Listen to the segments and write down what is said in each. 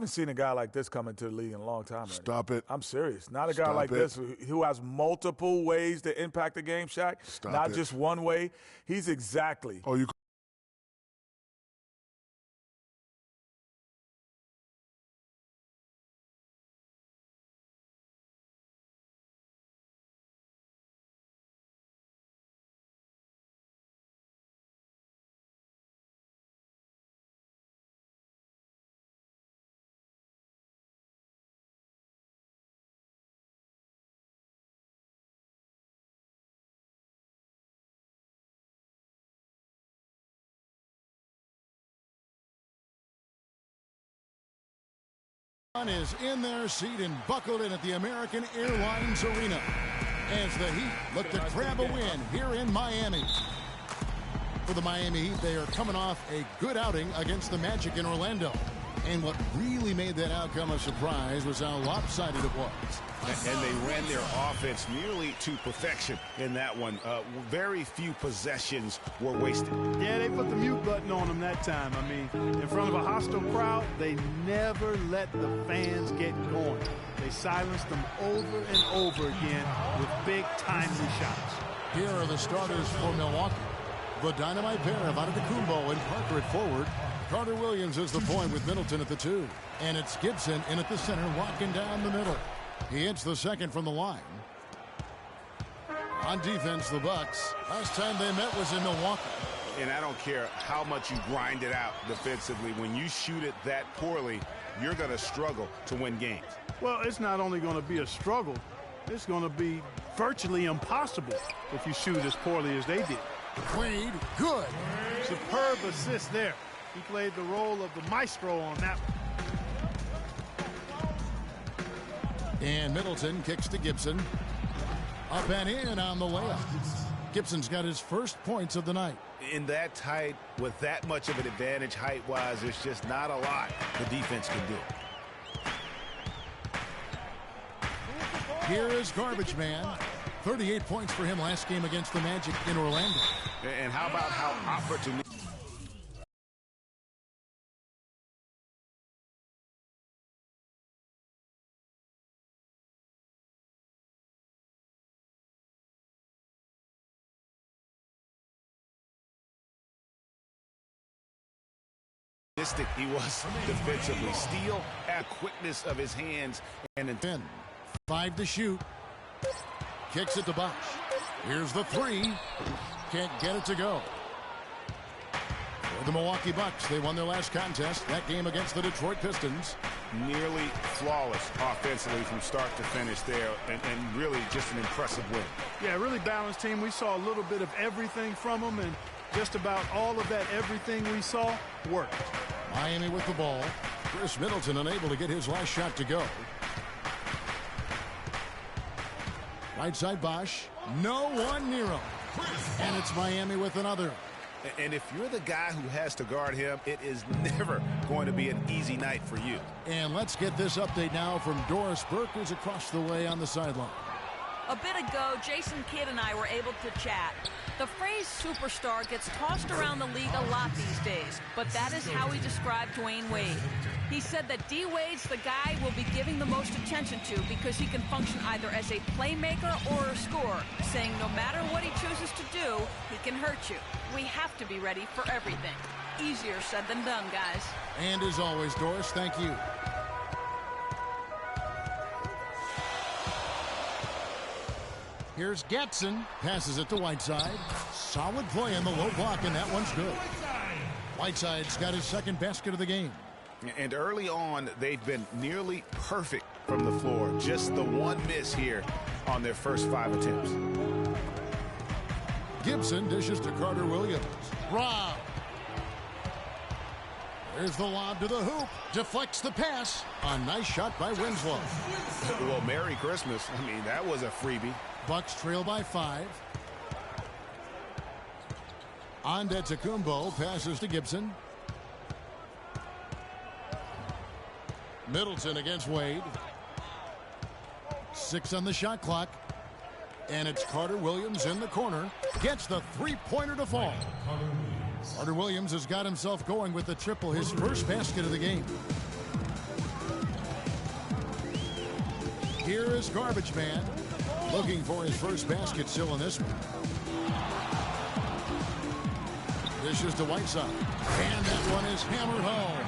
haven't seen a guy like this come into the league in a long time. Stop it. I'm serious. Not a guy like this who has multiple ways to impact the game, Shaq. Not just one way. He's exactly. Oh, you. Is in their seat and buckled in at the American Airlines Arena as the Heat look to grab a win here in Miami. For the Miami Heat, they are coming off a good outing against the Magic in Orlando. And what really made that outcome a surprise was how lopsided it was. And they ran their offense nearly to perfection in that one. Very few possessions were wasted. Yeah, they put the mute button on them that time. I mean, in front of a hostile crowd, they never let the fans get going. They silenced them over and over again with big, timely shots. Here are the starters for Milwaukee. The dynamite pair of Antetokounmpo and Parker at forward. Carter Williams is the point with Middleton at the 2. And it's Gibson in at the center, walking down the middle. He hits the second from the line. On defense, the Bucks. Last time they met was in Milwaukee. And I don't care how much you grind it out defensively. When you shoot it that poorly, you're going to struggle to win games. Well, it's not only going to be a struggle, it's going to be virtually impossible if you shoot as poorly as they did. Wade, good. Superb assist there. He played the role of the maestro on that one. And Middleton kicks to Gibson. Up and in on the layup. Gibson's got his first points of the night. In that tight, with that much of an advantage height-wise, there's just not a lot the defense can do. Here is Garbage Man. 38 points for him last game against the Magic in Orlando. And how about how opportunistic? He was defensively. Steal at quickness of his hands and intent. 5 to shoot. Kicks it to Bosh. Here's the 3. Can't get it to go. For the Milwaukee Bucks, they won their last contest, that game against the Detroit Pistons. Nearly flawless offensively from start to finish there, and really just an impressive win. Yeah, really balanced team. We saw a little bit of everything from them, and just about all of that everything we saw worked. Miami with the ball. Chris Middleton unable to get his last shot to go. Right side Bosh. No one near him. And it's Miami with another. And if you're the guy who has to guard him, it is never going to be an easy night for you. And let's get this update now from Doris Burke, who's across the way on the sideline. A bit ago, Jason Kidd and I were able to chat. The phrase superstar gets tossed around the league a lot these days, but that is how he described Dwayne Wade. He said that D. Wade's the guy we'll be giving the most attention to because he can function either as a playmaker or a scorer, saying no matter what he chooses to do, he can hurt you. We have to be ready for everything. Easier said than done, guys. And as always, Doris, thank you. Here's Getson. Passes it to Whiteside. Solid play in the low block, and that one's good. Whiteside's got his second basket of the game. And early on, they've been nearly perfect from the floor. Just the one miss here on their first 5 attempts. Gibson dishes to Carter Williams. Rob. There's the lob to the hoop. Deflects the pass. A nice shot by Winslow. Well, Merry Christmas. I mean, that was a freebie. Bucks trail by 5. Antetokounmpo passes to Gibson. Middleton against Wade. 6 on the shot clock. And it's Carter Williams in the corner. Gets the three-pointer to fall. Carter Williams has got himself going with the triple, his first basket of the game. Here is Garbage Man looking for his first basket still in this one. Dishes to Whiteside. And that one is hammered home.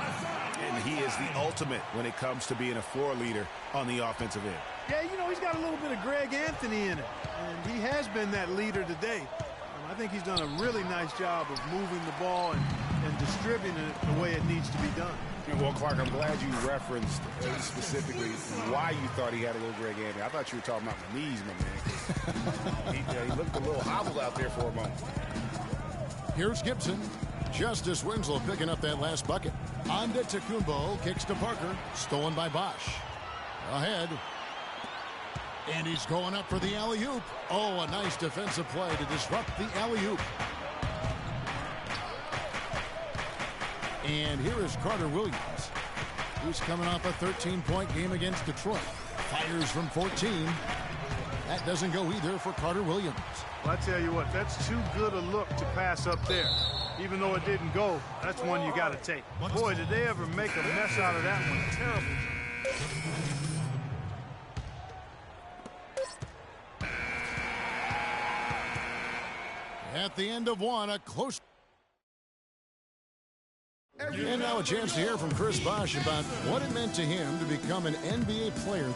And he is the ultimate when it comes to being a floor leader on the offensive end. Yeah, you know, he's got a little bit of Greg Anthony in it. And he has been that leader today. I think he's done a really nice job of moving the ball and distributing it the way it needs to be done. Well, Clark, I'm glad you referenced specifically why you thought he had a little Greg Anthony. I thought you were talking about the knees, my man. he looked a little hobbled out there for a moment. Here's Gibson. Justice Winslow picking up that last bucket. Antetokounmpo kicks to Parker. Stolen by Bosch. Ahead. And he's going up for the alley-oop. Oh, a nice defensive play to disrupt the alley-oop. And here is Carter Williams, who's coming off a 13-point game against Detroit. Fires from 14. That doesn't go either for Carter Williams. Well, I tell you what, that's too good a look to pass up there. Even though it didn't go, that's one you got to take. Boy, did they ever make a mess out of that one. Terrible. At the end of one, a close. And now a chance to hear from Chris Bosh about what it meant to him to become an NBA player.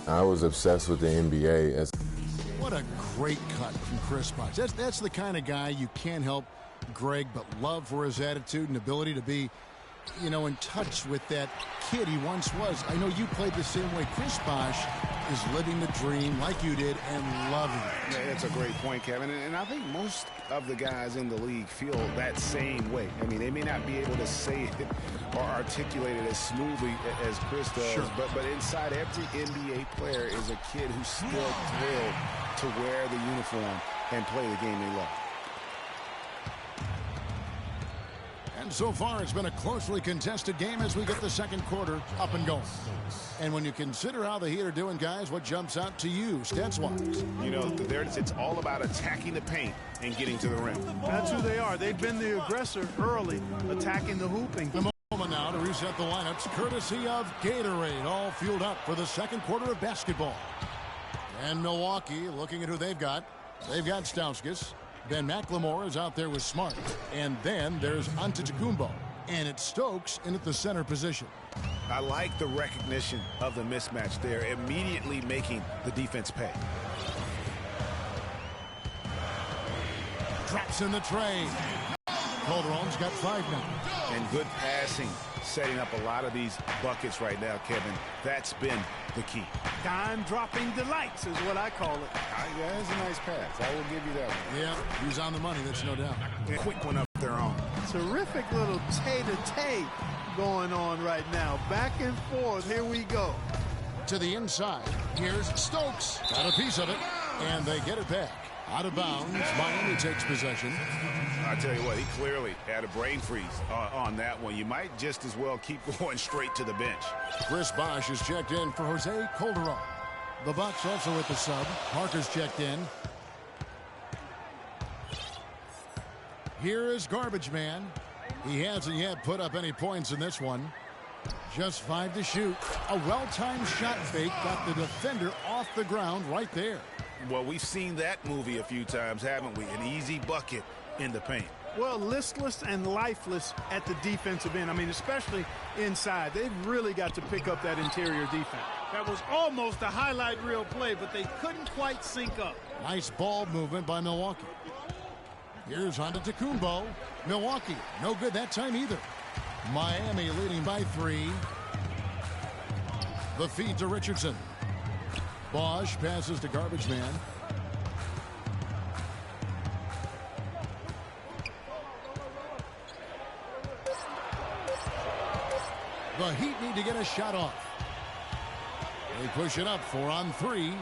I was obsessed with the NBA. What a great cut from Chris Bosh. That's the kind of guy you can't help Greg but love for his attitude and ability to be, you know, in touch with that kid he once was. I know you played the same way. Chris Bosh is living the dream like you did and loving it. Yeah, that's a great point, Kevin. And I think most of the guys in the league feel that same way. I mean, they may not be able to say it or articulate it as smoothly as Chris does, sure. but inside every NBA player is a kid who's still thrilled to wear the uniform and play the game they love. And so far, it's been a closely contested game as we get the second quarter up and going. And when you consider how the Heat are doing, guys, what jumps out to you, stats-wise? You know, it's all about attacking the paint and getting to the rim. That's who they are. They've been the aggressor early, attacking the hoop. And the moment now to reset the lineups, courtesy of Gatorade, all fueled up for the second quarter of basketball. And Milwaukee, looking at who they've got. They've got Stauskas. Ben McLemore is out there with Smart. And then there's Antetokounmpo. And it's Stokes in at the center position. I like the recognition of the mismatch there, immediately making the defense pay. Drops in the tray. Calderon's got 5 now. And good passing, setting up a lot of these buckets right now, Kevin. That's been the key. Dime-dropping delights is what I call it. Yeah, that's a nice pass. I will give you that one. Yeah, he's on the money, that's no doubt. Quick one up there on. Terrific little tay-to-tay going on right now. Back and forth. Here we go. To the inside. Here's Stokes. Got a piece of it. And they get it back. Out of bounds. Miami takes possession. I tell you what, he clearly had a brain freeze on that one. You might just as well keep going straight to the bench. Chris Bosh is checked in for Jose Calderon. The Bucks also with the sub. Parker's checked in. Here is Garbage Man. He hasn't yet put up any points in this one. Just 5 to shoot. A well-timed shot fake got the defender off the ground right there. Well, we've seen that movie a few times, haven't we? An easy bucket in the paint. Well, listless and lifeless at the defensive end. I mean, especially inside. They've really got to pick up that interior defense. That was almost a highlight reel play, but they couldn't quite sync up. Nice ball movement by Milwaukee. Here's Antetokounmpo. Milwaukee, no good that time either. Miami leading by 3. The feed to Richardson. Bosch passes to Garbage Man. The Heat need to get a shot off. They push it up 4 on 3.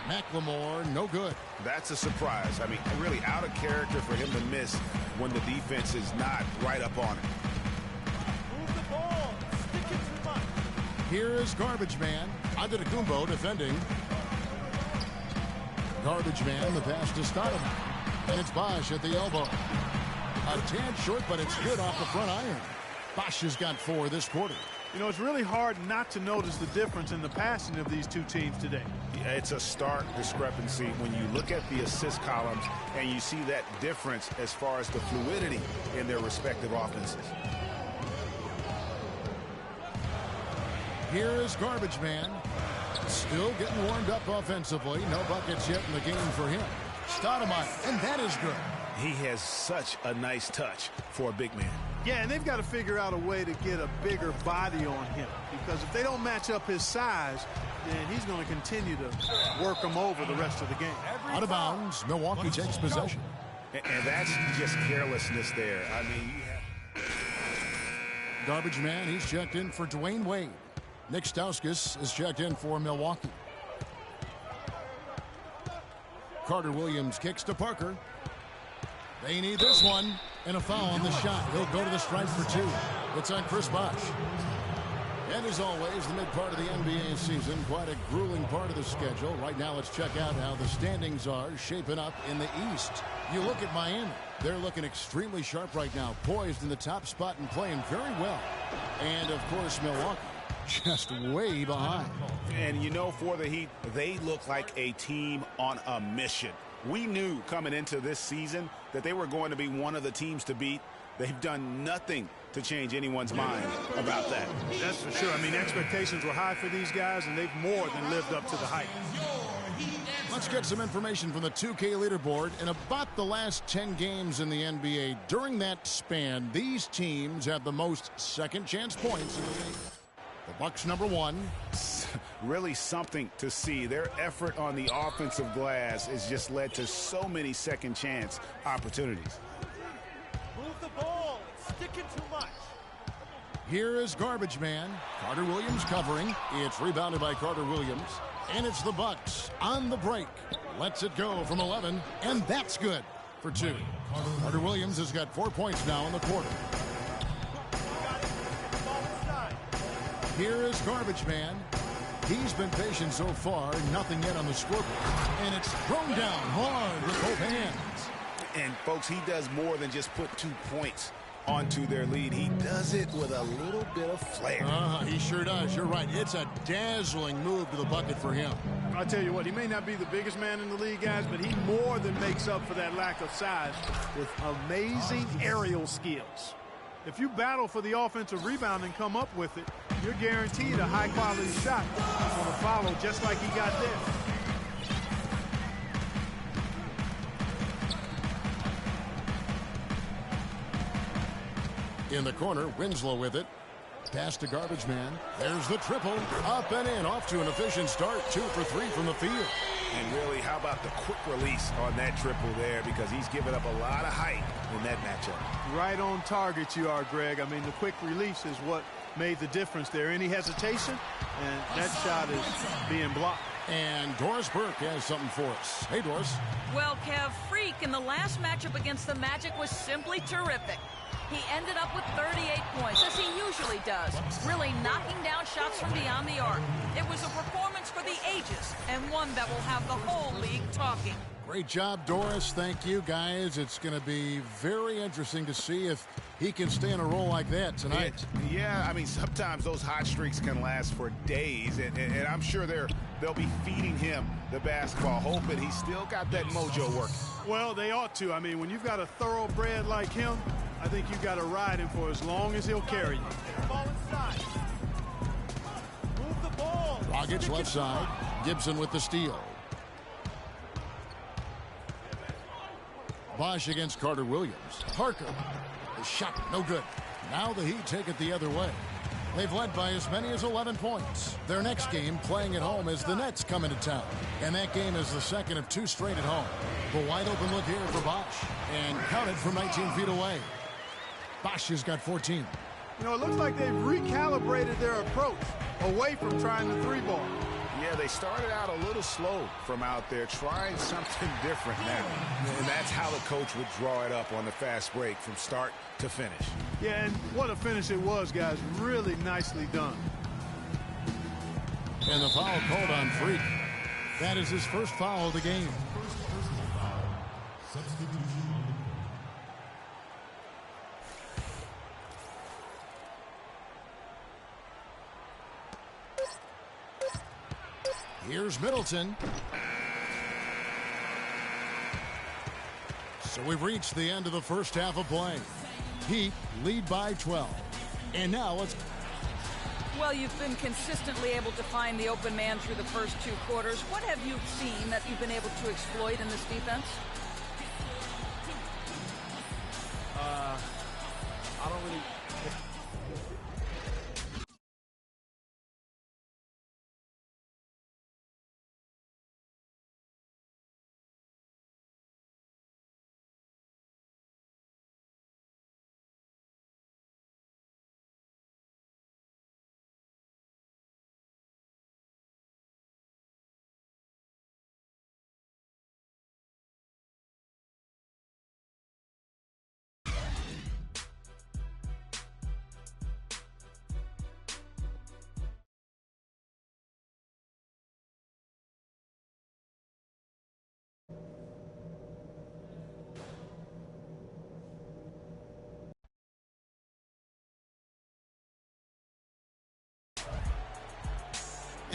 McLemore, no good. That's a surprise. I mean, really out of character for him to miss when the defense is not right up on it. Move the ball. Stick it to the line. Here is Garbage Man. Antetokounmpo defending. Garbage Man, the pass to Stoudemire. And it's Bosch at the elbow. A tad short, but it's good off the front iron. Bosch has got 4 this quarter. You know, it's really hard not to notice the difference in the passing of these two teams today. Yeah, it's a stark discrepancy when you look at the assist columns and you see that difference as far as the fluidity in their respective offenses. Here is Garbage Man. Still getting warmed up offensively. No buckets yet in the game for him. Stoudemire, and that is good. He has such a nice touch for a big man. Yeah, and they've got to figure out a way to get a bigger body on him, because if they don't match up his size, then he's going to continue to work them over the rest of the game. Out of bounds, Milwaukee takes possession. And that's just carelessness there. I mean, Garbage Man, he's checked in for Dwayne Wade. Nick Stauskas is checked in for Milwaukee. Carter Williams kicks to Parker. They need this one, and a foul on the shot. He'll go to the stripe for two. It's on Chris Bosh. And as always, the mid part of the NBA season, quite a grueling part of the schedule. Right now, let's check out how the standings are shaping up in the East. You look at Miami. They're looking extremely sharp right now, poised in the top spot and playing very well. And, of course, Milwaukee just way behind. And, you know, for the Heat, they look like a team on a mission. We knew coming into this season that they were going to be one of the teams to beat. They've done nothing to change anyone's mind about that. That's for sure. I mean, expectations were high for these guys, and they've more than lived up to the hype. Let's get some information from the 2K leaderboard. In about the last 10 games in the NBA, during that span, these teams have the most second chance points in the league. The Bucks #1. Really something to see. Their effort on the offensive glass has just led to so many second chance opportunities. Move the ball. It's sticking too much. Here is Garbage Man. Carter Williams covering. It's rebounded by Carter Williams. And it's the Bucks on the break. Lets it go from 11. And that's good for 2. Carter Williams has got 4 points now in the quarter. Here is Garbage Man. He's been patient so far. Nothing yet on the scoreboard. And it's thrown down hard with both hands. And, folks, he does more than just put 2 points onto their lead. He does it with a little bit of flair. He sure does. You're right. It's a dazzling move to the bucket for him. I'll tell you what, he may not be the biggest man in the league, guys, but he more than makes up for that lack of size with amazing aerial skills. If you battle for the offensive rebound and come up with it, you're guaranteed a high-quality shot on a follow just like he got there. In the corner, Winslow with it. Pass to Garbage Man. There's the triple. Up and in. Off to an efficient start. 2 for 3 from the field. And really, how about the quick release on that triple there, because he's given up a lot of height in that matchup. Right on target you are, Greg. I mean, the quick release is what made the difference there. Any hesitation, and that shot is being blocked. And Doris Burke has something for us. Hey, Doris. Well, Kev, Freak in the last matchup against the Magic was simply terrific. He ended up with 38 points, as he usually does, really knocking down shots from beyond the arc. It was a performance for the ages, and one that will have the whole league talking. Great job, Doris. Thank you, guys. It's going to be very interesting to see if he can stay in a role like that tonight. Yeah, I mean, sometimes those hot streaks can last for days, and I'm sure they'll be feeding him the basketball, hoping he's still got that mojo working. Well, they ought to. I mean, when you've got a thoroughbred like him, I think you've got to ride him for as long as he'll carry you. Ball inside. Move the ball. Dragic left side. Gibson with the steal. Bosh against Carter Williams. Parker. The shot, no good. Now the Heat take it the other way. They've led by as many as 11 points. Their next game, playing at home, is the Nets coming to town. And that game is the second of 2 straight at home. The wide open look here for Bosh. And counted from 19 feet away. Bosh has got 14. You know, it looks like they've recalibrated their approach away from trying the 3-ball. Yeah, they started out a little slow from out there, trying something different now. And that's how the coach would draw it up on the fast break from start to finish. Yeah, and what a finish it was, guys. Really nicely done. And the foul called on Freak. That is his first foul of the game. Here's Middleton. So we've reached the end of the first half of play. Heat lead by 12. And now let's... Well, you've been consistently able to find the open man through the first 2 quarters. What have you seen that you've been able to exploit in this defense? I don't really...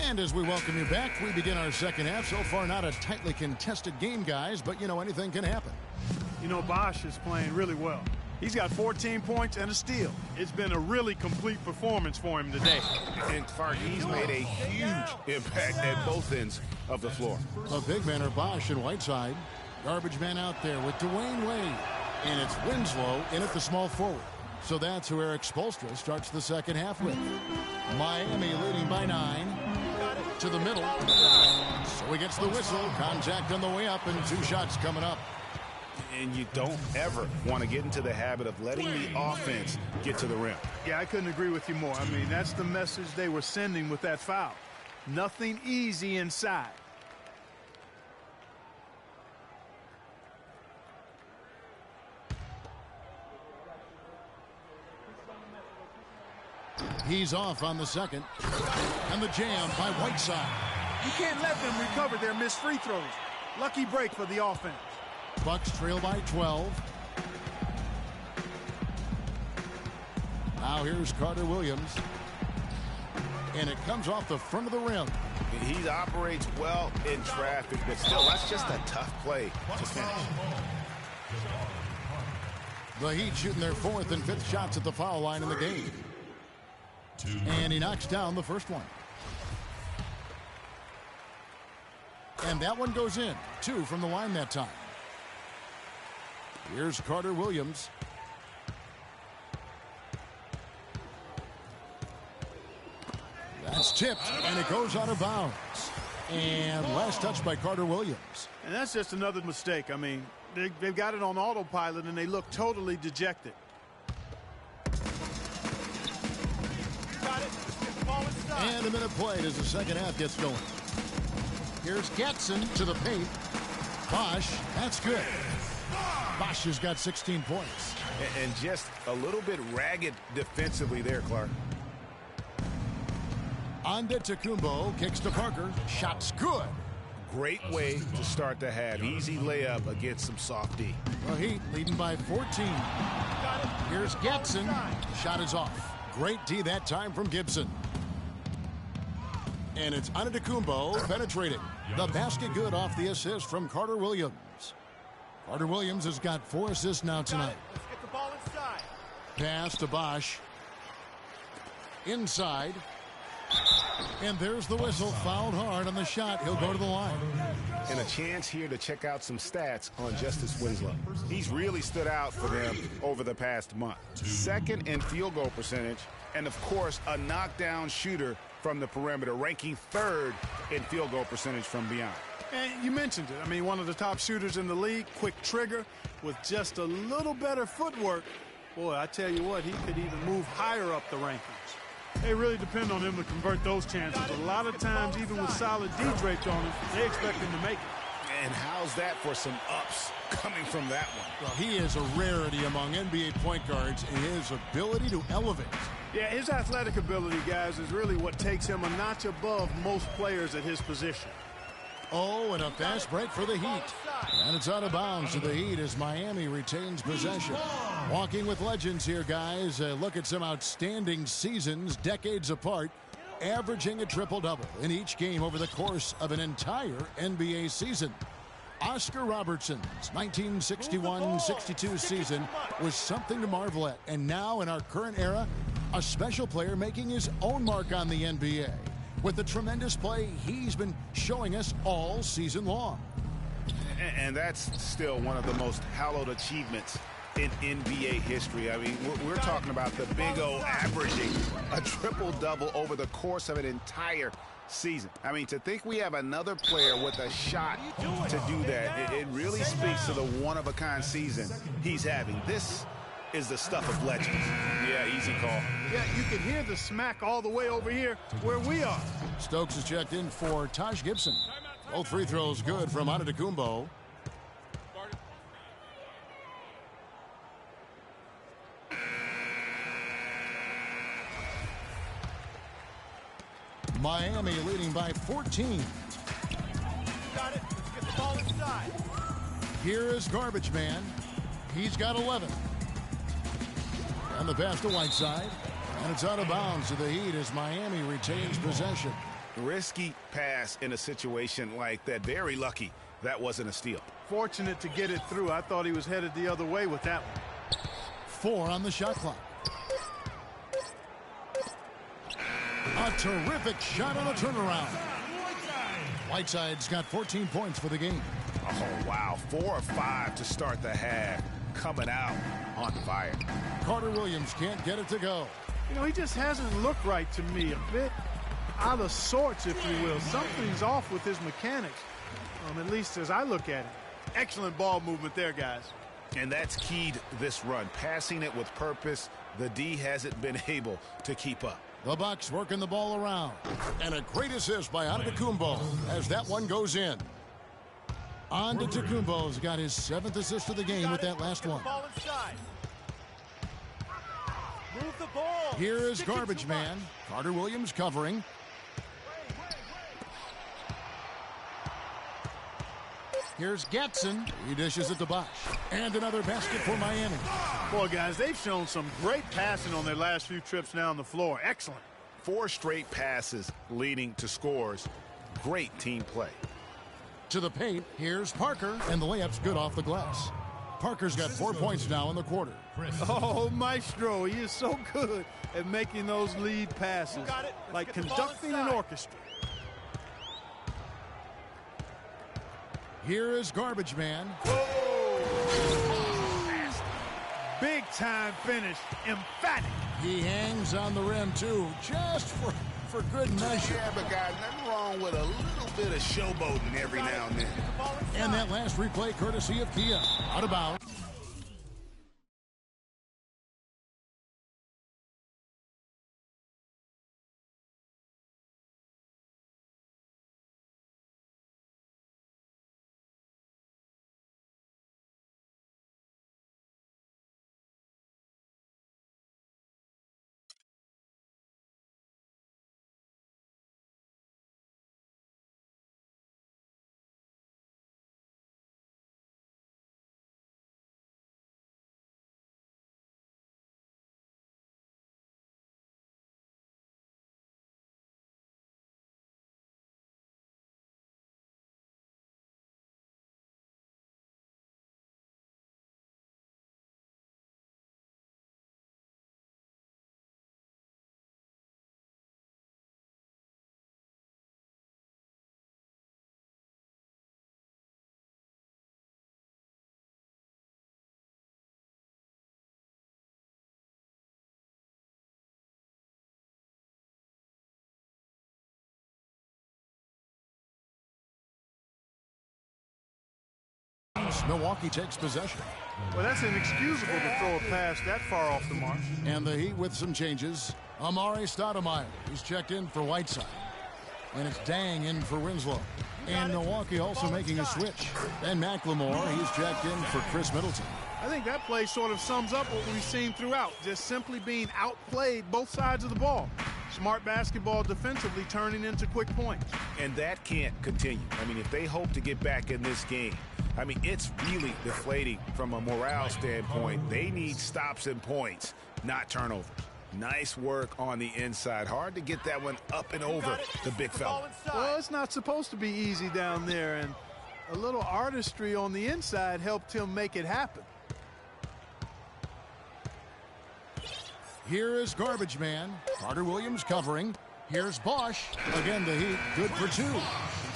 And as we welcome you back, we begin our second half. So far, not a tightly contested game, guys, but, you know, anything can happen. You know, Bosh is playing really well. He's got 14 points and a steal. It's been a really complete performance for him today. And Clark, he's made a huge impact at both ends of the floor. A big man are Bosh and Whiteside. Garbage man out there with Dwayne Wade. And it's Winslow in at the small forward. So that's who Eric Spoelstra starts the second half with. Miami leading by 9. To the middle. So he gets the whistle. Contact on the way up and 2 shots coming up. And you don't ever want to get into the habit of letting the offense get to the rim. Yeah, I couldn't agree with you more. I mean, that's the message they were sending with that foul. Nothing easy inside. He's off on the second. And the jam by Whiteside. You can't let them recover their missed free throws. Lucky break for the offense. Bucks trail by 12. Now here's Carter Williams. And it comes off the front of the rim. He operates well in traffic, but still, that's just a tough play to finish. The Heat shooting their 4th and 5th shots at the foul line in the game. And he knocks down the first one. And that one goes in. 2 from the line that time. Here's Carter Williams. That's tipped, and it goes out of bounds. And last touch by Carter Williams. And that's just another mistake. I mean, they've got it on autopilot, and they look totally dejected. And a minute played as the second half gets going. Here's Getson to the paint. Bosh, that's good. Bosh has got 16 points. And just a little bit ragged defensively there, Clark. Antetokounmpo kicks to Parker. Shot's good. Great way to start the half. Easy layup against some soft D. The Heat leading by 14. Here's Getson. Shot is off. Great D that time from Gibson. And it's Antetokounmpo penetrating. The basket good off the assist from Carter Williams. Carter Williams has got 4 assists now tonight. Let's get the ball inside. Pass to Bosh. Inside. And there's the whistle. Fouled hard on the shot. He'll go to the line. And a chance here to check out some stats on Justice Winslow. He's really stood out for them over the past month. 2nd in field goal percentage. And, of course, a knockdown shooter from the perimeter, ranking 3rd in field goal percentage from beyond. And you mentioned it. I mean, one of the top shooters in the league, quick trigger with just a little better footwork. Boy, I tell you what, he could even move higher up the rankings. They really depend on him to convert those chances. A lot of times, even with solid D draped on him, they expect him to make it. And how's that for some ups coming from that one? Well, he is a rarity among NBA point guards in his ability to elevate. Yeah, his athletic ability, guys, is really what takes him a notch above most players at his position. Oh, and a fast break for the Heat. And it's out of bounds to the Heat as Miami retains possession. Walking with legends here, guys. Look at some outstanding seasons, decades apart. averaging a triple-double in each game over the course of an entire NBA season. Oscar Robertson's 1961-62 season was something to marvel at. And now, in our current era, a special player making his own mark on the NBA with the tremendous play he's been showing us all season long. And that's still one of the most hallowed achievements in NBA history. I mean, we're talking about the Big O averaging a triple-double over the course of an entire season. I mean, to think we have another player with a shot to do that, it really speaks to the one-of-a-kind season he's having. This is the stuff of legends. Yeah, easy call. Yeah, you can hear the smack all the way over here where we are. Stokes is checked in for Taj Gibson. Both free throws good from Antetokounmpo. Miami leading by 14. Got it. Let's get the ball inside. Here is Garbage Man. He's got 11. And the pass to Whiteside. And it's out of bounds to the Heat as Miami retains possession. Risky pass in a situation like that. Very lucky that wasn't a steal. Fortunate to get it through. I thought he was headed the other way with that one. 4 on the shot clock. A terrific shot on a turnaround. Whiteside's got 14 points for the game. Oh, wow. 4 of 5 to start the half. Coming out on fire. Carter Williams can't get it to go. You know, he just hasn't looked right to me. A bit out of sorts, if you will. Something's off with his mechanics, at least as I look at it. Excellent ball movement there, guys. And that's keyed this run. Passing it with purpose. The D hasn't been able to keep up. The Bucks working the ball around. And a great assist by Antetokounmpo as that one goes in. Antetokounmpo's got his 7th assist of the game with that last one. Ball inside. Move the ball. Here is Garbage Man. Carter Williams covering. Here's Gatson. He dishes it to Bosch. And another basket for Miami. Boy, guys, they've shown some great passing on their last few trips down the floor. Excellent. 4 straight passes leading to scores. Great team play. To the paint, here's Parker. And the layup's good off the glass. Parker's got 4 points now in the quarter. Oh, Maestro, he is so good at making those lead passes. Like conducting an orchestra. Here is Garbage Man. Big time finish. Emphatic. He hangs on the rim, too, just for good measure. Yeah, but guys, nothing wrong with a little bit of showboating every now and then. And that last replay courtesy of Kia. Out of bounds. Milwaukee takes possession. Well, that's inexcusable to throw a pass that far off the mark. And the Heat with some changes. Amari Stoudemire, he's checked in for Whiteside. And it's Dang in for Winslow. And Milwaukee also making a switch. And McLemore, he's checked in for Chris Middleton. I think that play sort of sums up what we've seen throughout. Just simply being outplayed both sides of the ball. Smart basketball defensively turning into quick points. And that can't continue. I mean, if they hope to get back in this game, I mean, it's really deflating from a morale standpoint. They need stops and points, not turnovers. Nice work on the inside. Hard to get that one up and over the big fella. Well, it's not supposed to be easy down there, and a little artistry on the inside helped him make it happen. Here is Garbage Man. Carter Williams covering. Here's Bosch. Again, the Heat good for 2.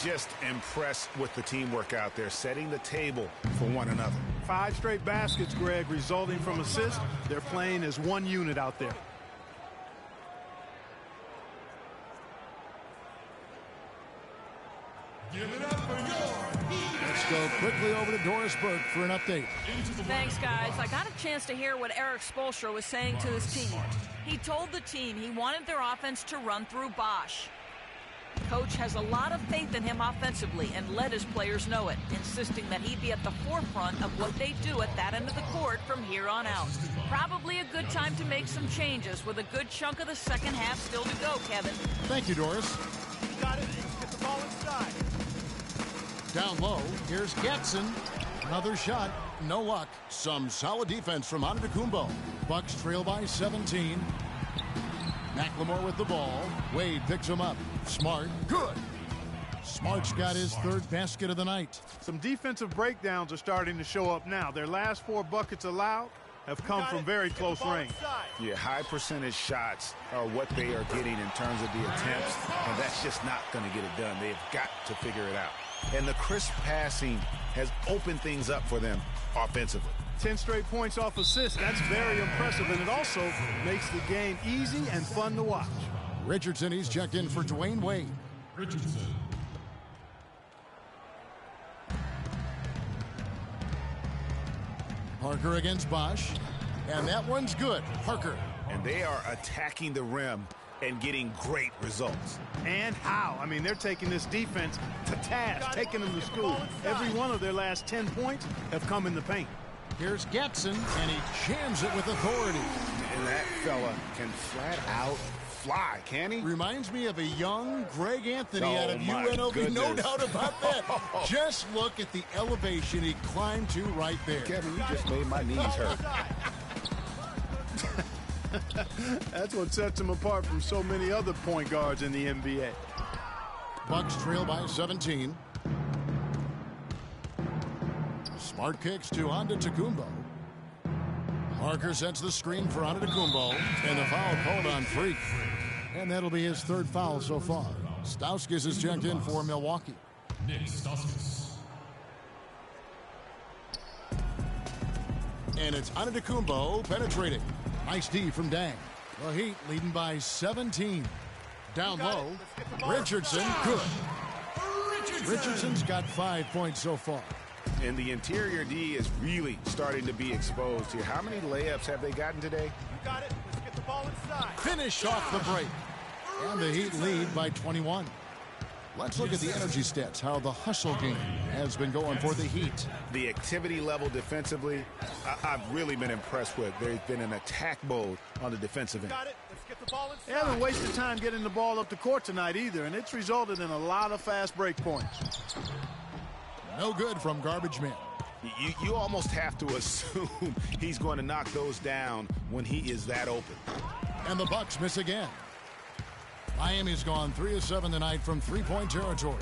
Just impressed with the teamwork out there, setting the table for one another. 5 straight baskets, Greg, resulting from assists. They're playing as one unit out there. Let's go quickly over to Doris Burke for an update. Thanks, guys. I got a chance to hear what Eric Spoelstra was saying to his team. He told the team he wanted their offense to run through Bosch. Coach has a lot of faith in him offensively and let his players know it, insisting that he be at the forefront of what they do at that end of the court from here on out. Probably a good time to make some changes with a good chunk of the second half still to go, Kevin. Thank you, Doris. Got it. Let's get the ball inside. Down low, here's Getson. Another shot, no luck. Some solid defense from Antetokounmpo. Bucks trail by 17. McLemore with the ball. Wade picks him up. Smart, good. Smart's got his 3rd basket of the night. Some defensive breakdowns are starting to show up now. Their last 4 buckets allowed have come from very close range. Yeah, high percentage shots are what they are getting in terms of the attempts, and that's just not going to get it done. They've got to figure it out. And the crisp passing has opened things up for them offensively. 10 straight points off assists. That's very impressive, and it also makes the game easy and fun to watch. Richardson, he's checked in for Dwayne Wade. Richardson. Parker against Bosch. And that one's good. Parker. And they are attacking the rim and getting great results. And how? I mean, they're taking this defense to task, taking them to school. Every one of their last 10 points have come in the paint. Here's Getson, and he jams it with authority. And that fella can flat out fly, can he? Reminds me of a young Greg Anthony out of my UNLV. goodness. No doubt about that. Just look at the elevation he climbed to right there. Kevin, you just made my knees hurt. That's what sets him apart from so many other point guards in the NBA. Bucks trail by 17. Smart kicks to Antetokounmpo. Parker sets the screen for Antetokounmpo, and the foul called on Freak. And that'll be his 3rd foul so far. Stauskas is checked in for Milwaukee. Nick Stauskas. And it's Antetokounmpo penetrating. Nice D from Dang. The Heat leading by 17. Down low, Richardson, good. Richardson's got 5 points so far. And the interior D is really starting to be exposed here. How many layups have they gotten today? You got it. Let's get the ball inside. Finish off the break. And the Heat lead by 21. Let's look at the energy stats, how the hustle game has been going for the Heat. The activity level defensively, I've really been impressed with. There's been an attack mode on the defensive end. Got it. Let's get the ball They inside. haven't wasted time getting the ball up the court tonight either, and it's resulted in a lot of fast break points. No good from Garbage Man. You almost have to assume he's going to knock those down when he is that open. And the Bucks miss again. Miami's gone 3 of 7 tonight from 3-point territory.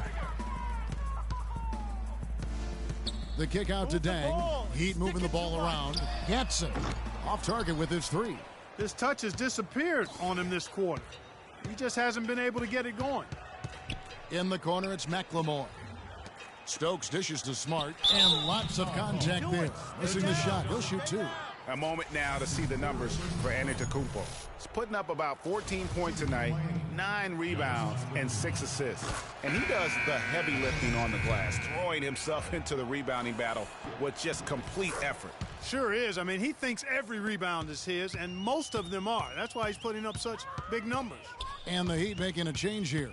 The kick out to Dang. Heat moving the ball around. Getson off target with his 3. This touch has disappeared on him this quarter. He just hasn't been able to get it going. In the corner, it's McLemore. Stokes dishes to Smart, and lots of contact there. Missing the shot. He'll shoot 2. A moment now to see the numbers for Antetokounmpo. He's putting up about 14 points tonight, 9 rebounds, and 6 assists. And he does the heavy lifting on the glass, throwing himself into the rebounding battle with just complete effort. Sure is. I mean, he thinks every rebound is his, and most of them are. That's why he's putting up such big numbers. And the Heat making a change here.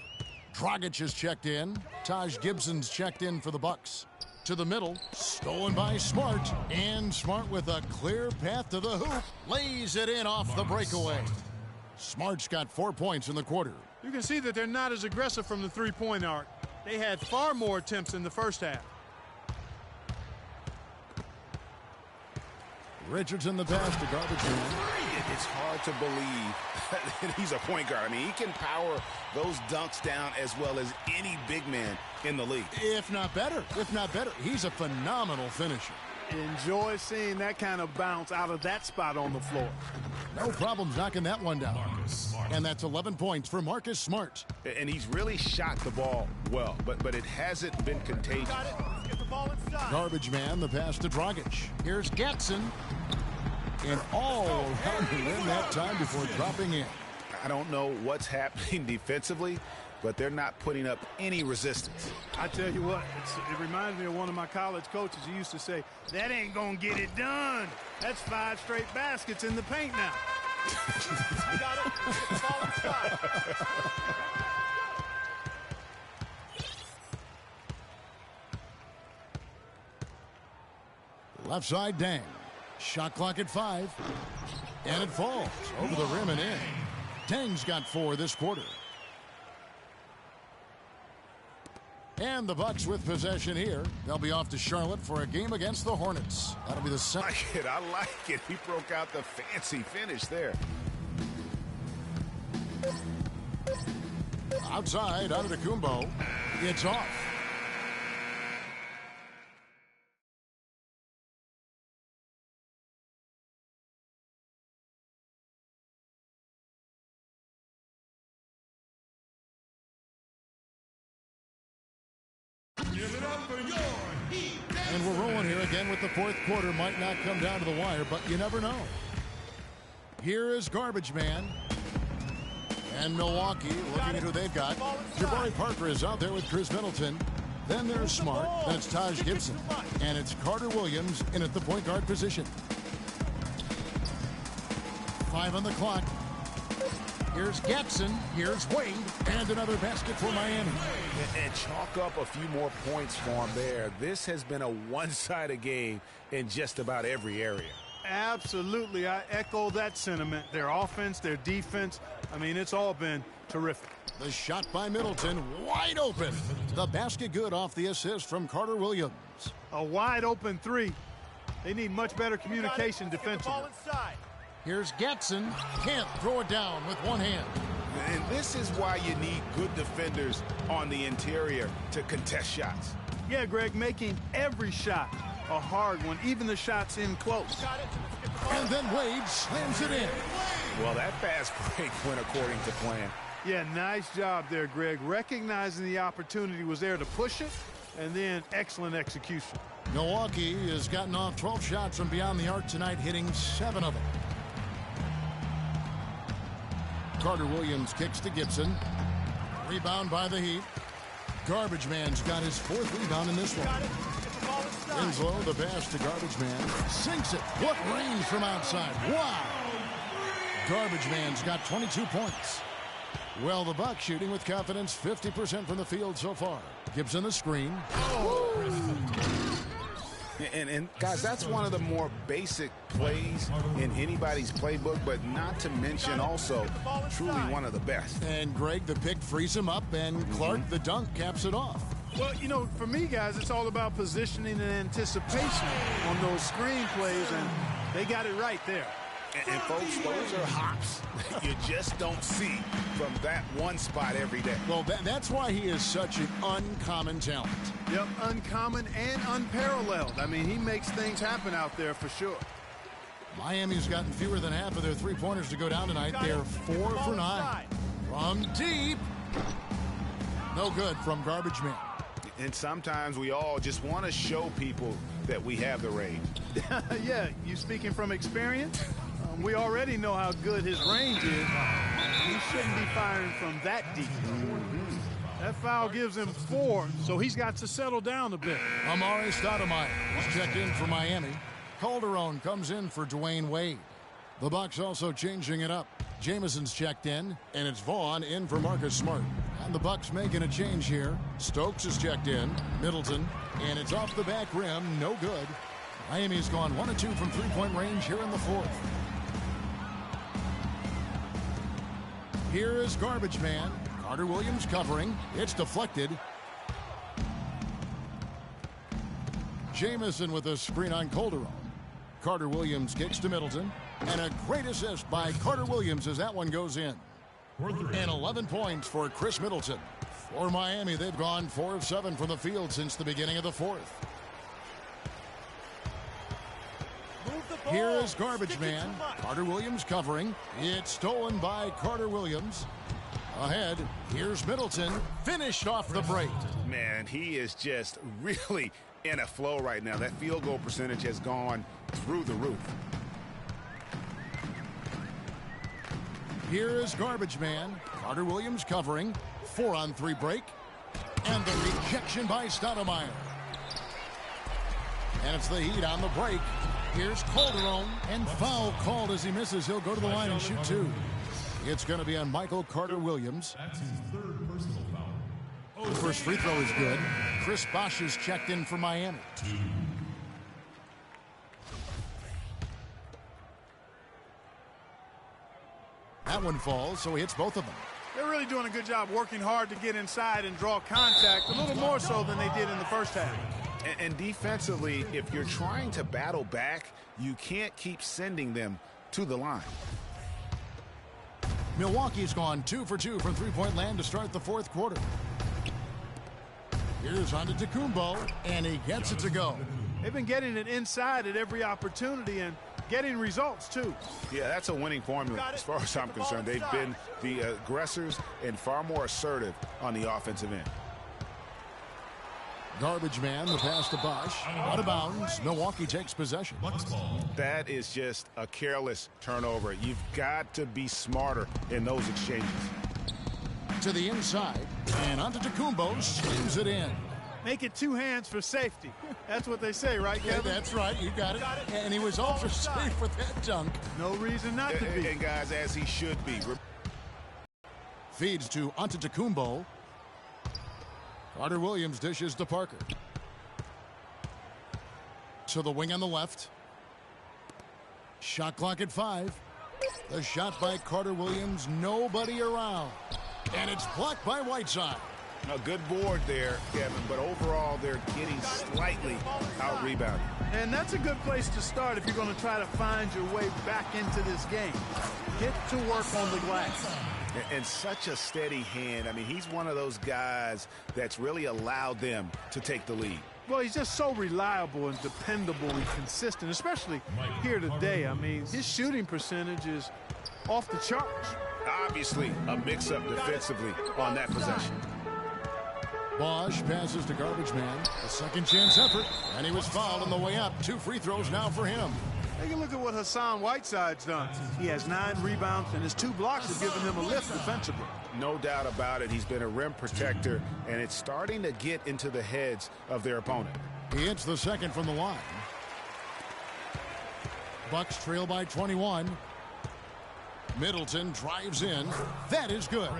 Dragic is checked in. Taj Gibson's checked in for the Bucks. To the middle, stolen by Smart. And Smart with a clear path to the hoop. Lays it in off the breakaway. Smart's got 4 points in the quarter. You can see that they're not as aggressive from the three-point arc. They had far more attempts in the first half. Richardson the pass to Garbage Man. It's hard to believe that he's a point guard. I mean, he can power those dunks down as well as any big man in the league. If not better. He's a phenomenal finisher. Enjoy seeing that kind of bounce out of that spot on the floor. No problems knocking that one down. And that's 11 points for Marcus Smart. And he's really shot the ball well, but it hasn't been contagious. Got it. Let's get the ball inside. Garbage man, the pass to Dragic. Here's Getson. And all around the rim that time before dropping in. I don't know what's happening defensively, but they're not putting up any resistance. I tell you what, it reminds me of one of my college coaches who used to say, that ain't gonna get it done. That's 5 straight baskets in the paint now. Got it. Let's get the ball inside. Left side, Dang. Shot clock at 5. And it falls over the rim and in. Dang's got 4 this quarter. And the Bucks with possession here. They'll be off to Charlotte for a game against the Hornets. That'll be the second. I like it. He broke out the fancy finish there. Outside, Antetokounmpo. It's off. And we're rolling here again with the fourth quarter. Might not come down to the wire, but you never know. Here is Garbage Man. And Milwaukee looking at who they've got. Jabari Parker is out there with Chris Middleton. Then there's Smart. Then it's Taj Gibson. And it's Carter Williams in at the point guard position. 5 on the clock. Here's Getson. Here's Wade. And another basket for Miami. And chalk up a few more points for him there. This has been a one-sided game in just about every area. Absolutely. I echo that sentiment. Their offense, their defense. I mean, it's all been terrific. The shot by Middleton. Wide open. The basket good off the assist from Carter Williams. A wide open 3. They need much better communication defensively. Ball inside. Here's Getson. Can't throw it down with one hand. And this is why you need good defenders on the interior to contest shots. Yeah, Greg, making every shot a hard one, even the shots in close. And then Wade slams it in. Well, that fast break went according to plan. Yeah, nice job there, Greg. Recognizing the opportunity was there to push it, and then excellent execution. Milwaukee has gotten off 12 shots from beyond the arc tonight, hitting 7 of them. Carter Williams kicks to Gibson. Rebound by the Heat. Garbage Man's got his 4th rebound in this one. Winslow, the pass to Garbage Man. Sinks it. What range from outside. Wow. Garbage Man's got 22 points. Well, the Bucks shooting with confidence, 50% from the field so far. Gibson the screen. And guys, that's one of the more basic plays in anybody's playbook, but not to mention also truly one of the best. And Greg, the pick frees him up, and Clark, the dunk, caps it off. Well, you know, for me, guys, it's all about positioning and anticipation on those screen plays, and they got it right there. And folks, those are hops you just don't see from that one spot every day. Well, that's why he is such an uncommon talent. Yep, uncommon and unparalleled. I mean, he makes things happen out there for sure. Miami's gotten fewer than half of their three-pointers to go down tonight. They're 4 for 9. From deep. No good from Garbage Man. And sometimes we all just want to show people that we have the range. Yeah, you speaking from experience? We already know how good his range is. He shouldn't be firing from that deep. That foul gives him 4, so he's got to settle down a bit. Amari Stoudemire is checked in for Miami. Calderon comes in for Dwayne Wade. The Bucks also changing it up. Jameson's checked in, and it's Vaughn in for Marcus Smart. And the Bucks making a change here. Stokes is checked in. Middleton, and it's off the back rim. No good. Miami's gone 1 of 2 from three-point range here in the 4th. Here is Garbage Man. Carter Williams covering. It's deflected. Jameson with a screen on Calderon. Carter Williams kicks to Middleton. And a great assist by Carter Williams as that one goes in. And 11 points for Chris Middleton. For Miami, they've gone 4 of 7 from the field since the beginning of the fourth. Here is garbage man. Carter Williams covering. It's stolen by Carter Williams. Ahead, here's Middleton. Finished off the break. Man, he is just really in a flow right now. That field goal percentage has gone through the roof. Here is garbage man. Carter Williams covering. 4-on-3 break. And the rejection by Stoudemire. And it's the Heat on the break. Here's Calderon, and foul called as he misses. He'll go to the line and shoot 2. It's going to be on Michael Carter Williams. That's his 3rd personal foul. The first free throw is good. Chris Bosh is checked in for Miami. 2. That one falls, so he hits both of them. They're really doing a good job working hard to get inside and draw contact, a little more so than they did in the first half. And defensively, if you're trying to battle back, you can't keep sending them to the line. Milwaukee's gone 2 for 2 from three-point land to start the fourth quarter. Here's Antetokounmpo, and he gets it to go. They've been getting it inside at every opportunity and getting results, too. Yeah, that's a winning formula as far as I'm concerned. They've been the aggressors and far more assertive on the offensive end. Garbage man, the pass to Bosh. Out of bounds. Milwaukee takes possession. That is just a careless turnover. You've got to be smarter in those exchanges. To the inside, and Antetokounmpo slams it in. Make it 2 hands for safety. That's what they say, right, Kevin? Yeah, that's right. You got it. And he was ultra safe with that dunk. No reason not to be. And guys, as he should be. Feeds to Antetokounmpo. Carter Williams dishes to Parker. To the wing on the left. Shot clock at 5. The shot by Carter Williams. Nobody around. And it's blocked by Whiteside. A good board there, Kevin, but overall they're getting slightly out-rebounded. And that's a good place to start if you're going to try to find your way back into this game. Get to work on the glass. And such a steady hand. I mean, he's one of those guys that's really allowed them to take the lead. Well, he's just so reliable and dependable and consistent, especially here today. I mean, his shooting percentage is off the charts. Obviously, a mix-up defensively on that possession. Bosh passes to garbage man. A second chance effort, and he was fouled on the way up. 2 free throws now for him. Take a look at what Hassan Whiteside's done. He has 9 rebounds, and his 2 blocks have given him a lift defensively. No doubt about it. He's been a rim protector, and it's starting to get into the heads of their opponent. He hits the second from the line. Bucks trail by 21. Middleton drives in. That is good.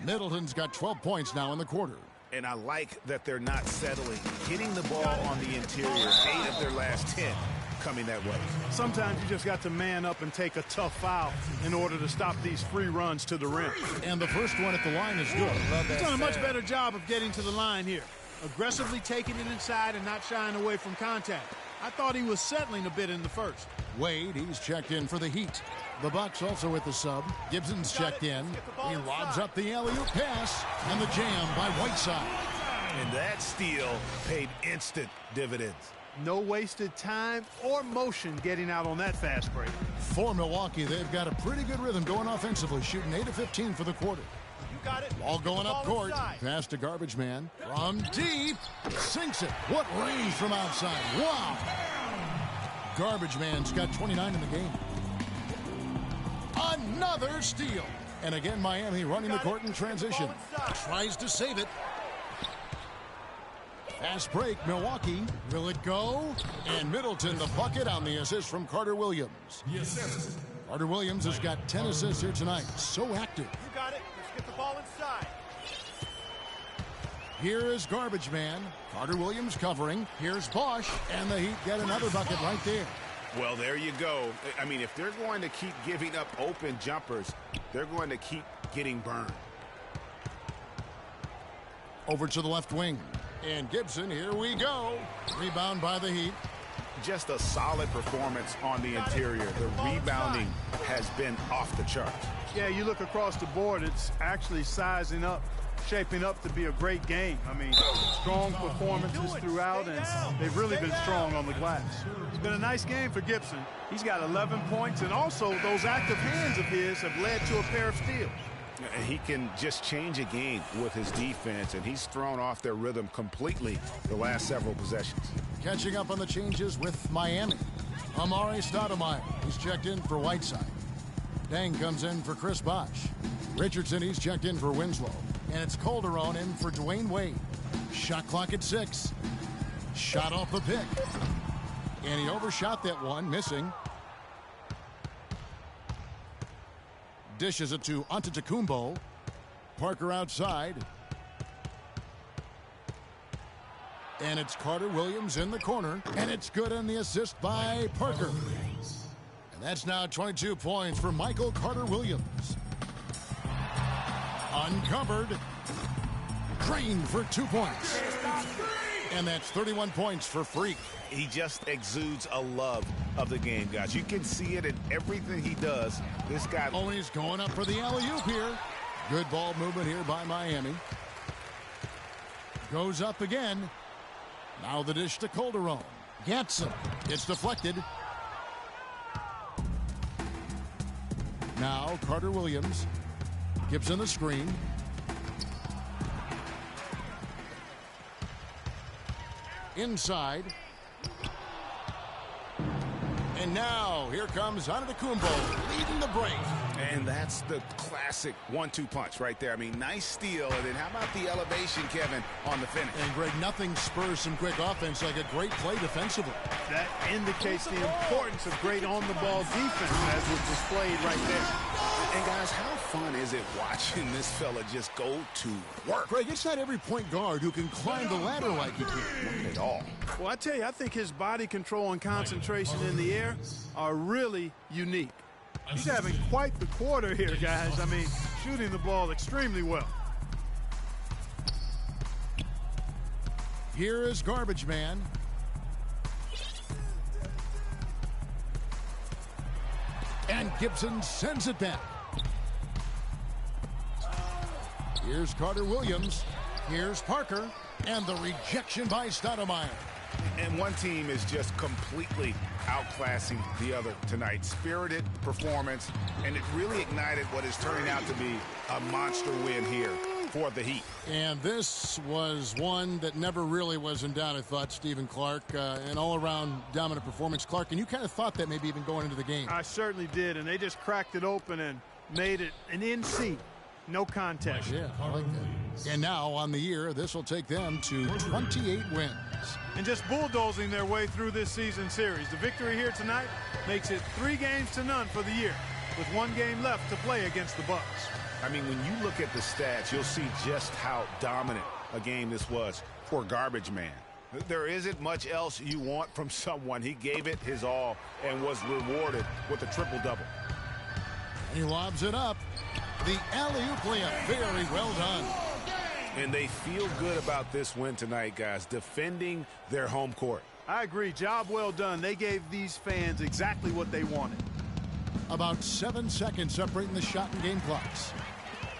Middleton's got 12 points now in the quarter. And I like that they're not settling. Hitting the ball on the interior, 8 of their last 10 coming that way. Sometimes you just got to man up and take a tough foul in order to stop these free runs to the rim. And the first one at the line is good. He's done a much better job of getting to the line here. Aggressively taking it inside and not shying away from contact. I thought he was settling a bit in the first. Wade, he's checked in for the Heat. The Bucks also with the sub. Gibson's checked in. He lobs up the alley-oop pass. And the jam by Whiteside. And that steal paid instant dividends. No wasted time or motion getting out on that fast break. For Milwaukee, they've got a pretty good rhythm going offensively, shooting 8 of 15 for the quarter. You got it. Ball going up court. Pass to garbage man. From deep. Sinks it. What range from outside. Wow. Garbage man's got 29 in the game. Another steal. And again, Miami running the court in transition. Tries to save it. Fast break, Milwaukee. Will it go? And Middleton, the bucket on the assist from Carter Williams. Yes. Carter Williams has got 10 assists here tonight. So active. You got it. Let's get the ball inside. Here is garbage man. Carter Williams covering. Here's Bosh. And the Heat get another bucket right there. Well, there you go. I mean, if they're going to keep giving up open jumpers, they're going to keep getting burned. Over to the left wing. And Gibson, here we go. Rebound by the Heat. just a solid performance on the interior. The rebounding has been off the charts. Yeah, you look across the board, it's actually sizing up, shaping up to be a great game. I mean, strong performances throughout, and they've really been strong on the glass. It's been a nice game for Gibson. He's got 11 points, and also those active hands of his have led to a pair of steals. He can just change a game with his defense, and he's thrown off their rhythm completely the last several possessions. Catching up on the changes with Miami. Amari Stoudemire, he's checked in for Whiteside. Dang comes in for Chris Bosh. Richardson, he's checked in for Winslow. And it's Calderon in for Dwayne Wade. Shot clock at 6. Shot off the pick. And he overshot that one, missing. Dishes it to Antetokounmpo. Parker outside. And it's Carter Williams in the corner. And it's good on the assist by Parker. And that's now 22 points for Michael Carter Williams. Uncovered. Drained for 2 points. And that's 31 points for Freak. He just exudes a love of the game, guys. You can see it in everything he does. This guy. Oh, and he's going up for the alley-oop here. Good ball movement here by Miami. Goes up again. Now the dish to Calderon. Gatson. It's deflected. Now Carter Williams. Gibson the screen. Inside. And now here comes Antetokounmpo leading the break. And that's the classic 1-2 punch right there. I mean, nice steal. And then how about the elevation, Kevin, on the finish? And Greg, nothing spurs some quick offense like a great play defensively. That indicates the importance of great on-the-ball defense as was displayed right there. And guys, how fun is it watching this fella just go to work? Greg, it's not every point guard who can climb the ladder like he can. Not at all. Well, I tell you, I think his body control and concentration in the air are really unique. He's having quite the quarter here, guys. I mean, shooting the ball extremely well. Here is Garbage Man. And Gibson sends it back. Here's Carter Williams. Here's Parker. And the rejection by Stoudemire. And one team is just completely outclassing the other tonight. Spirited performance, and it really ignited what is turning out to be a monster win here for the Heat. And this was one that never really was in doubt, I thought, Stephen Clark. An all-around dominant performance. Clark, and you kind of thought that maybe even going into the game. I certainly did, and they just cracked it open and made it an in-seat. No contest. Yeah, I like that. And now on the year, this will take them to 28 wins. And just bulldozing their way through this season series. The victory here tonight makes it 3-0 for the year, with 1 game left to play against the Bucks. I mean, when you look at the stats, you'll see just how dominant a game this was for Garbage Man. There isn't much else you want from someone. He gave it his all and was rewarded with a triple-double. He lobs it up. The alley-oop layup, very well done. And they feel good about this win tonight, guys, defending their home court. I agree. Job well done. They gave these fans exactly what they wanted. About 7 seconds separating the shot and game clocks.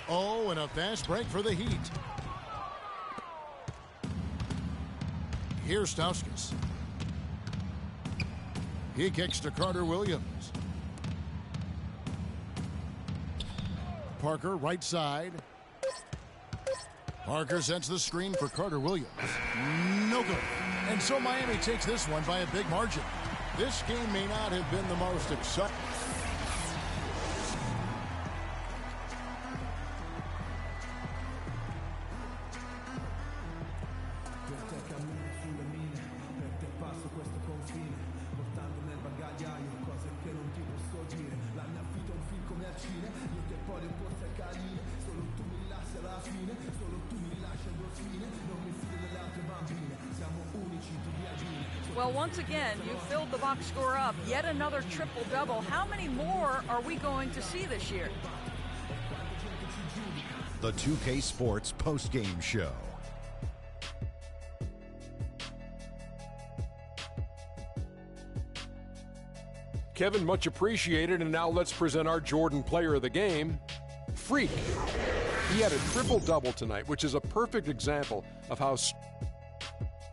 Oh, and a fast break for the Heat. Here's Stauskas. He kicks to Carter Williams. Parker, right side. Parker sets the screen for Carter Williams. No good. And so Miami takes this one by a big margin. This game may not have been the most exciting. Well, once again, you filled the box score up. Yet another triple-double. How many more are we going to see this year? The 2K Sports postgame show. Kevin, much appreciated. And now let's present our Jordan Player of the Game, Freak. He had a triple-double tonight, which is a perfect example of how...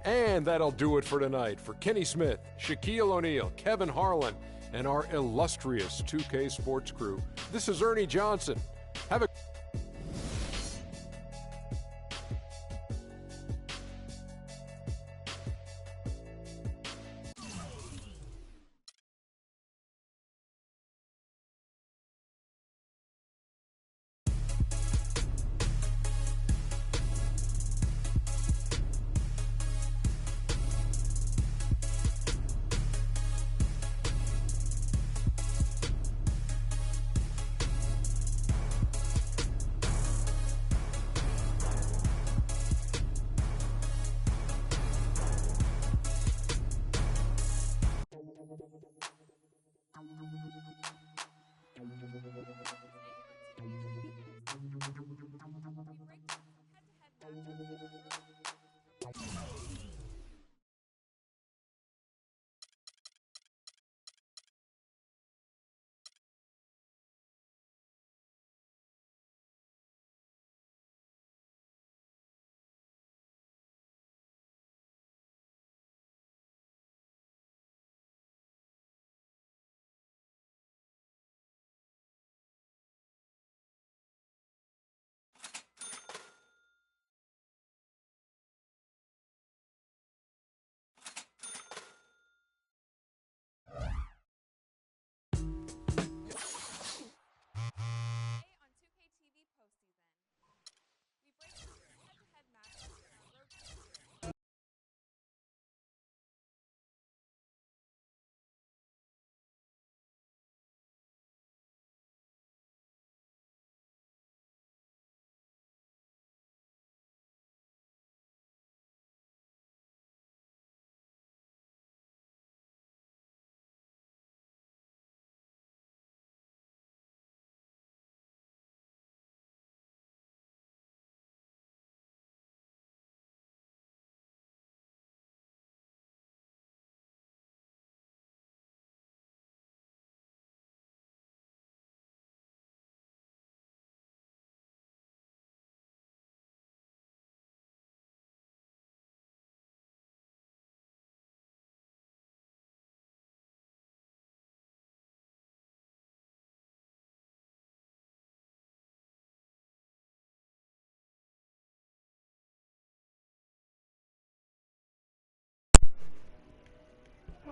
And that'll do it for tonight. For Kenny Smith, Shaquille O'Neal, Kevin Harlan, and our illustrious 2K Sports crew, this is Ernie Johnson. Have a...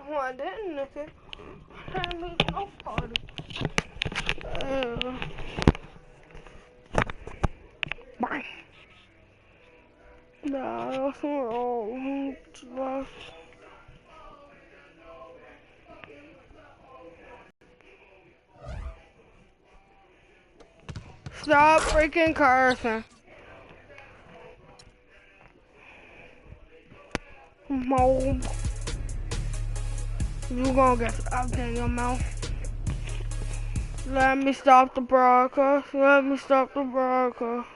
Oh, I didn't nick it. I didn't make no party. Bye. Nah, that's wrong. Stop freaking cursing. Mom. You gonna get stuck in your mouth. Let me stop the broadcast. Let me stop the broadcast.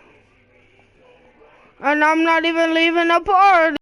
And I'm not even leaving the party.